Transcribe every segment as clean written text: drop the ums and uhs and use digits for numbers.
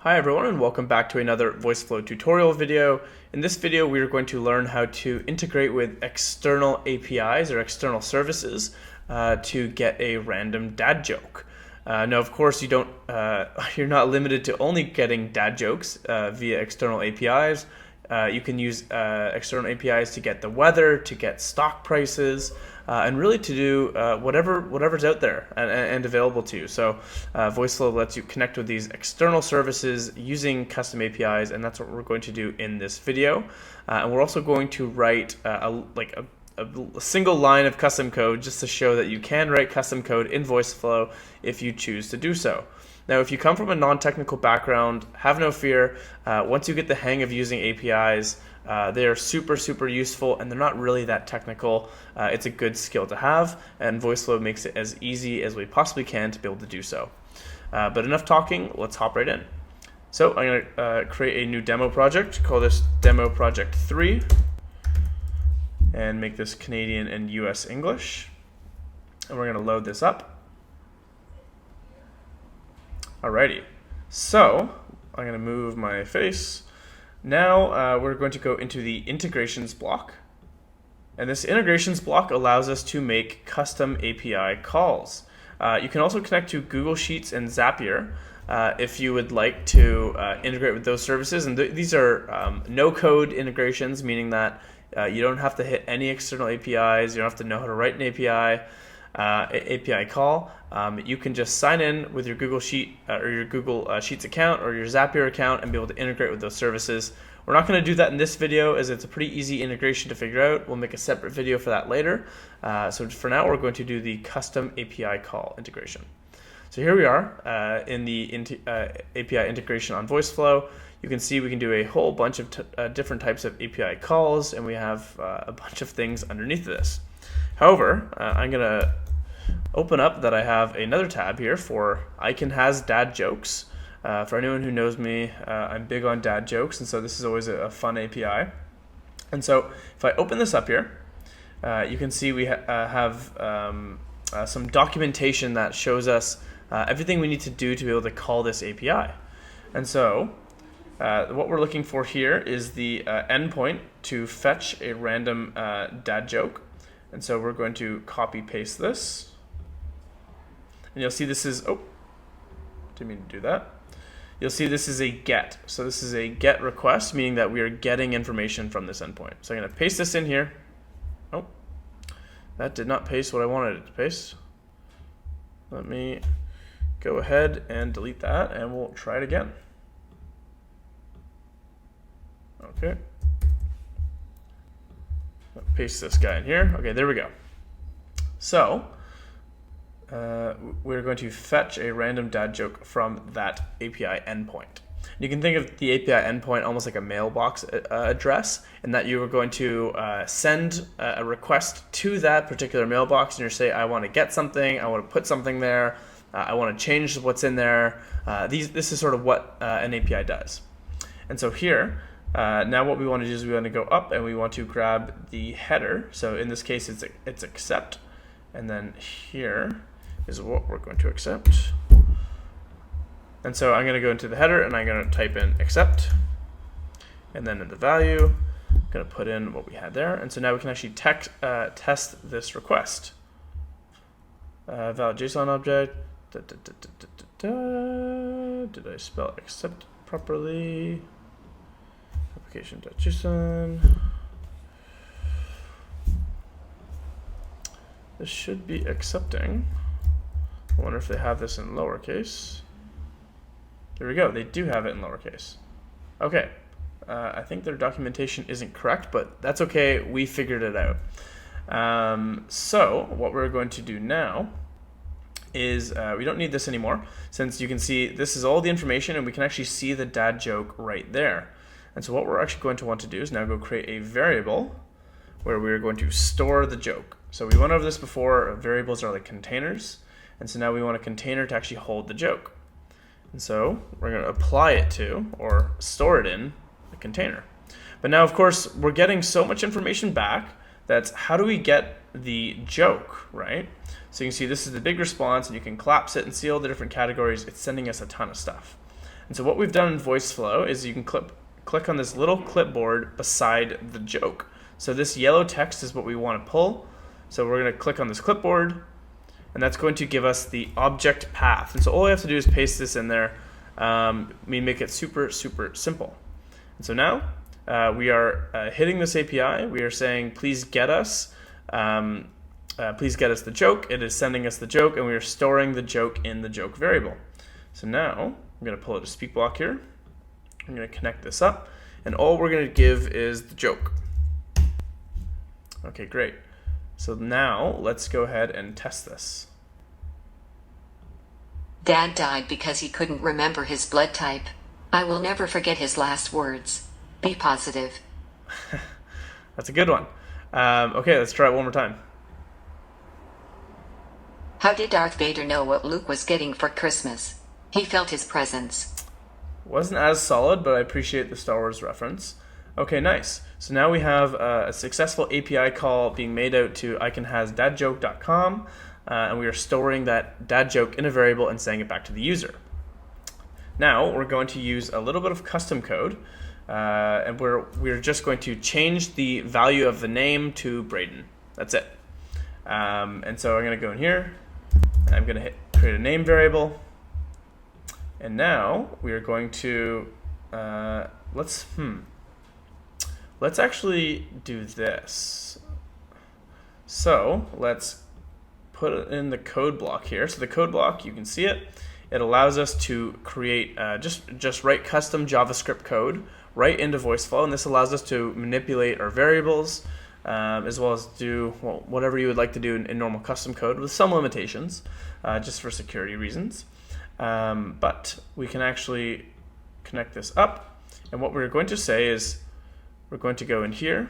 Hi everyone and welcome back to another Voiceflow tutorial video. In this video we are going to learn how to integrate with external APIs or external services to get a random dad joke. Now of course you're not limited to only getting dad jokes via external APIs. You can use external APIs to get the weather, to get stock prices, and really to do whatever's out there and available to you. So Voiceflow lets you connect with these external services using custom APIs, and that's what we're going to do in this video. And we're also going to write a single line of custom code just to show that you can write custom code in Voiceflow if you choose to do so. Now, if you come from a non-technical background, have no fear. Once you get the hang of using APIs, they are super useful, and they're not really that technical. It's a good skill to have, and Voiceflow makes it as easy as we possibly can to be able to do so. But enough talking, let's hop right in. So I'm going to create a new demo project, call this Demo Project 3, and make this Canadian and US English. And we're going to load this up. Alrighty, so I'm going to move my face. Now we're going to go into the integrations block. And this integrations block allows us to make custom API calls. You can also connect to Google Sheets and Zapier if you would like to integrate with those services. And these are no-code integrations, meaning that you don't have to hit any external APIs. You don't have to know how to write an API call. You can just sign in with your Google Sheet or your Google Sheets account or your Zapier account and be able to integrate with those services. We're not going to do that in this video as it's a pretty easy integration to figure out. We'll make a separate video for that later. So for now, we're going to do the custom API call integration. So here we are in the API integration on Voiceflow. You can see we can do a whole bunch of different types of API calls, and we have a bunch of things underneath this. However, I'm going to open up that I have another tab here for I Can Has Dad Jokes. For anyone who knows me, I'm big on dad jokes, and so this is always a fun API. And so if I open this up here, you can see we have some documentation that shows us everything we need to do to be able to call this API. And so what we're looking for here is the endpoint to fetch a random dad joke. And so we're going to copy paste this. And you'll see this is, oh, didn't mean to do that. You'll see this is a get. So this is a get request, meaning that we are getting information from this endpoint. So I'm going to paste this in here. Oh, that did not paste what I wanted it to paste. Let me go ahead and delete that, and we'll try it again. Okay. Paste this guy in here. Okay, there we go. So we're going to fetch a random dad joke from that API endpoint. You can think of the API endpoint almost like a mailbox address, in that you are going to send a request to that particular mailbox, and you say, I want to get something, I want to put something there, I want to change what's in there. This is sort of what an API does. And so here, now what we want to do is we want to go up and we want to grab the header. So in this case, it's accept. And then here is what we're going to accept. And so I'm going to go into the header and I'm going to type in accept. And then in the value, I'm going to put in what we had there. And so now we can actually test this request. Valid JSON object. Did I spell accept properly? Application.json. This should be accepting. I wonder if they have this in lowercase. There we go. They do have it in lowercase. Okay. I think their documentation isn't correct, but that's okay. We figured it out. So what we're going to do now is we don't need this anymore, since you can see this is all the information and we can actually see the dad joke right there. And so what we're actually going to want to do is now go create a variable where we're going to store the joke. So we went over this before. Variables are like containers. And so now we want a container to actually hold the joke. And so we're going to apply it to, or store it in, a container. But now, of course, we're getting so much information back that's how do we get the joke, right? So you can see this is the big response, and you can collapse it and see all the different categories. It's sending us a ton of stuff. And so what we've done in Voiceflow is you can click on this little clipboard beside the joke. So this yellow text is what we want to pull. So we're going to click on this clipboard, and that's going to give us the object path. And so all we have to do is paste this in there. We make it super, super simple. And so now we are hitting this API. We are saying, please get us the joke. It is sending us the joke, and we are storing the joke in the joke variable. So now I'm going to pull out a speak block here. I'm going to connect this up, and all we're going to give is the joke. Okay, great. So now let's go ahead and test this. Dad died because he couldn't remember his blood type. I will never forget his last words. Be positive. That's a good one. Okay, let's try it one more time. How did Darth Vader know what Luke was getting for Christmas? He felt his presence. Wasn't as solid, but I appreciate the Star Wars reference. Okay, nice. So now we have a successful API call being made out to iconhasdadjoke.com, and we are storing that dad joke in a variable and saying it back to the user. Now we're going to use a little bit of custom code, and we're just going to change the value of the name to Braden. That's it. And so I'm going to go in here, and I'm going to hit create a name variable, and now we are going to let's actually do this. So let's put it in the code block here. So the code block, you can see it. It allows us to create just write custom JavaScript code right into Voiceflow, and this allows us to manipulate our variables as well as do whatever you would like to do in normal custom code with some limitations, just for security reasons. But we can actually connect this up, and what we're going to say is we're going to go in here,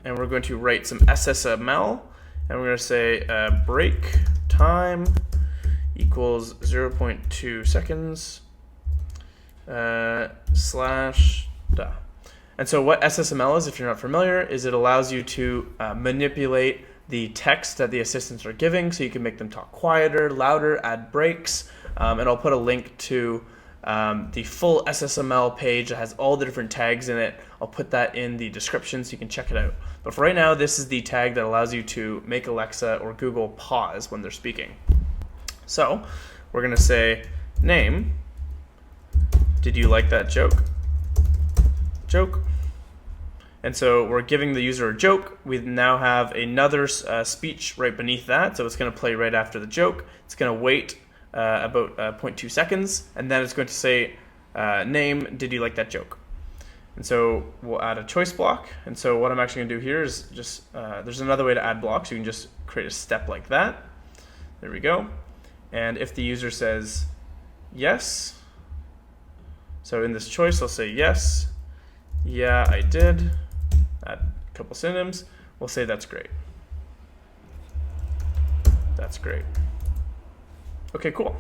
and we're going to write some SSML, and we're going to say break time equals 0.2 seconds slash da. And so what SSML is, if you're not familiar, is it allows you to manipulate the text that the assistants are giving, so you can make them talk quieter, louder, add breaks, and I'll put a link to the full SSML page that has all the different tags in it. I'll put that in the description so you can check it out. But for right now, this is the tag that allows you to make Alexa or Google pause when they're speaking. So we're going to say name, did you like that joke? Joke. And so we're giving the user a joke. We now have another speech right beneath that, so it's going to play right after the joke. It's going to wait about 0.2 seconds, and then it's going to say name, did you like that joke? And so we'll add a choice block. And so what I'm actually going to do here is just, there's another way to add blocks. You can just create a step like that. There we go. And if the user says yes, so in this choice I'll say yes, yeah I did, add a couple synonyms, we'll say that's great. That's great. Okay, cool.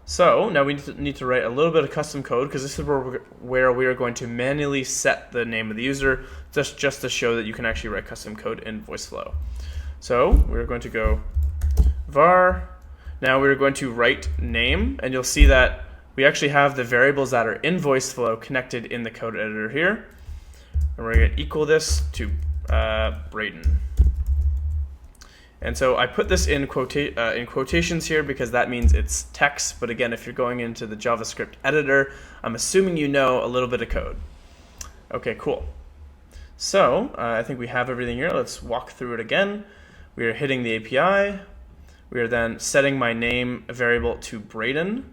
So now we need to write a little bit of custom code, because this is where we are going to manually set the name of the user, just to show that you can actually write custom code in Voiceflow. So we're going to go var. Now we're going to write name, and you'll see that we actually have the variables that are in Voiceflow connected in the code editor here. And we're going to equal this to Braden. And so I put this in quotations here because that means it's text. But again, if you're going into the JavaScript editor, I'm assuming you know a little bit of code. Okay, cool. So I think we have everything here. Let's walk through it again. We are hitting the API. We are then setting my name variable to Braden.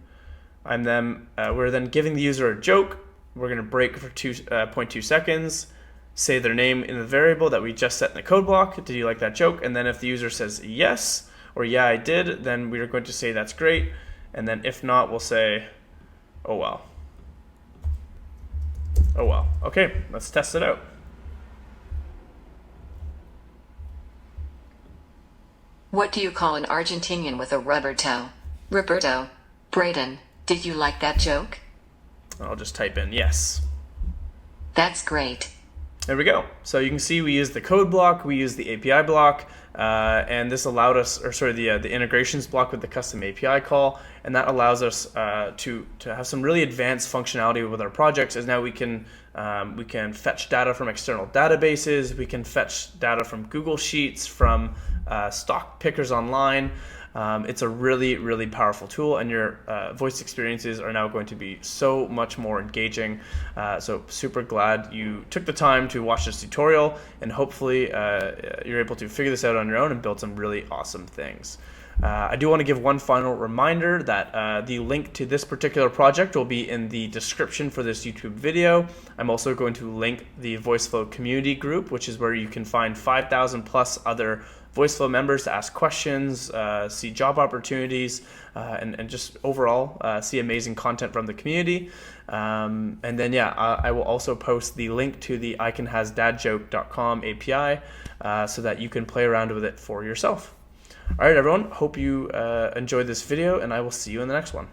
We're then giving the user a joke. We're going to break for 0.2 seconds. Say their name in the variable that we just set in the code block. Did you like that joke? And then if the user says yes or yeah I did, then we are going to say that's great. And then if not, we'll say oh well. Oh well. Okay, let's test it out. What do you call an Argentinian with a rubber toe? Roberto. Braden, did you like that joke? I'll just type in yes. That's great. There we go. So you can see we use the code block, we use the API block, and this allowed us, or sorry, the integrations block with the custom API call, and that allows us to have some really advanced functionality with our projects. As now we can fetch data from external databases, we can fetch data from Google Sheets, from stock pickers online. It's a really, really powerful tool, and your voice experiences are now going to be so much more engaging. So super glad you took the time to watch this tutorial, and hopefully you're able to figure this out on your own and build some really awesome things. I do want to give one final reminder that the link to this particular project will be in the description for this YouTube video. I'm also going to link the Voiceflow community group, which is where you can find 5,000 plus other Voiceflow members to ask questions, see job opportunities, and just overall see amazing content from the community. And then I will also post the link to the icanhasdadjoke.com API so that you can play around with it for yourself. All right, everyone, hope you enjoyed this video, and I will see you in the next one.